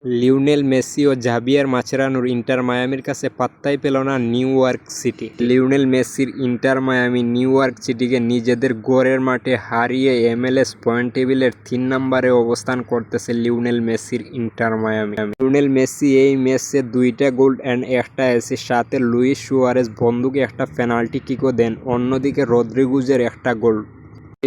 Lionel Messi ও Javier মাচেরানোর inter মায়ামির কাছে পাত্তাই পেল না নিউ ইয়র্ক সিটি। লিওনেল মেসির ইন্টার মায়ামি নিউ ইয়র্ক সিটিকে নিজেদের গড়ের মাঠে হারিয়ে MLS পয়েন্ট টেবিলের 3 নম্বরে অবস্থান করতেছে লিওনেল মেসির ইন্টার মায়ামি। লিওনেল মেসি এই ম্যাচে 2টা গোল অ্যান্ড একটা অ্যাসিস্ট, সাথে লুইস সুয়ারেজ বন্দুকে একটা পেনাল্টি কিকও দেন, অন্যদিকে রদ্রিগুজের একটা গোল।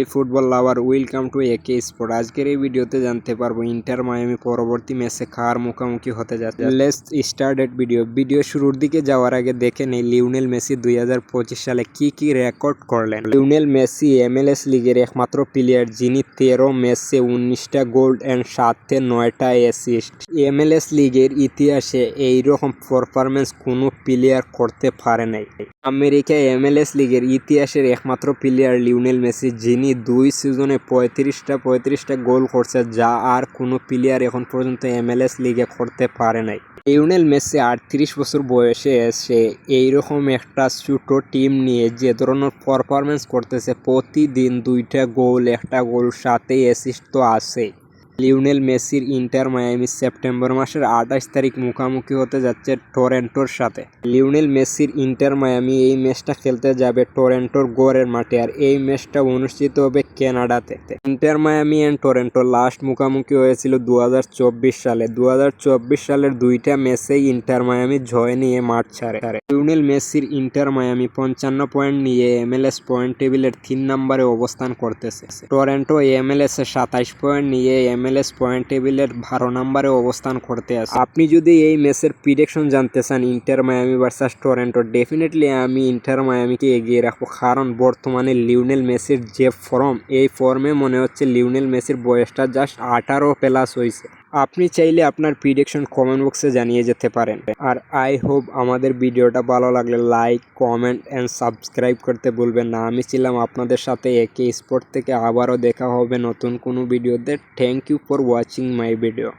এই ফুটবল লাভার, ওয়েলকাম টু একে স্পোর্ট। আজকের এই ভিডিওতে জানতে পারবো ইন্টার মায়ামি পরবর্তী ম্যাচে কার মুখোমুখি হতে যাচ্ছে। লেটস স্টার্ট এট ভিডিও শুরুর দিকে যাওয়ার আগে দেখে নেই লিওনেল মেসি 2025 সালে কি রেকর্ড করলেন। লিওনেল মেসি MLS লিগের একমাত্র প্লেয়ার যিনি 13 ম্যাচে 19টা গোল অ্যান্ড সাথে 9টা অ্যাসিস্ট। MLS লিগের ইতিহাসে এইরকম পারফরমেন্স কোনো প্লেয়ার করতে পারে নাই। আমেরিকা MLS লিগের ইতিহাসের একমাত্র প্লেয়ার লিওনেল মেসি, যিনি 2 সিজনে 35টা গোল করছে, যা আর কোনো প্লেয়ার এখন পর্যন্ত MLS লিগে করতে পারে নাই। লিওনেল মেসি 38 বছর বয়সে এসে এইরকম একটা ছোট টিম নিয়ে যে ধরনের পারফরমেন্স করতেছে, প্রতিদিন 2টা গোল, একটা গোল, সাথে অ্যাসিস্ট তো আছে। লিওনেল মেসির ইন্টার মায়ামি সেপ্টেম্বর মাসের 28 তারিখ মুখোমুখি হতে যাচ্ছে টরন্টোর সাথে। লিওনেল মেসির ইন্টার মায়ামি এই ম্যাচটা খেলতে যাবে টরন্টোর গড়ের মাঠে, আর এই ম্যাচটা অনুষ্ঠিত হবে কানাডাতে। Inter Miami and Toronto last মুখোমুখি হয়েছিল 2024 সালে। 2024 সালের 2টা ম্যাচেই ইন্টার মায়ামি জয় নিয়ে মাঠ ছাড়ে। লিওনেল মেসির ইন্টার মায়ামি 55 পয়েন্ট নিয়ে MLS পয়েন্ট টেবিলের 3 নম্বরে অবস্থান করতেছে। টরন্টো MLS 27 পয়েন্ট নিয়ে MLS পয়েন্ট টেবিলের 12 নম্বরে অবস্থান করতে আছে। আপনি যদি এই ম্যাচের প্রেডিকশন জানতে চান inter Miami versus Toronto, definitely আমি ইন্টার মায়ামিকে এগিয়ে রাখবো, কারণ বর্তমানে লিওনেল মেসির যে ফর্ম, এই ফর্মে মনে হচ্ছে লিওনেল মেসির বয়সটা জাস্ট 18+ হয়েছে। আপনি চাইলে আপনার প্রেডিকশন কমেন্ট বক্সে জানিয়ে যেতে পারেন। আর আই হোপ আমাদের ভিডিওটা ভালো লাগলে লাইক, কমেন্ট অ্যান্ড সাবস্ক্রাইব করতে ভুলবেন না। আমি ছিলাম আপনাদের সাথে একে স্পোর্ট থেকে। আবারও দেখা হবে নতুন কোনো ভিডিওতে। Thank you for watching my video.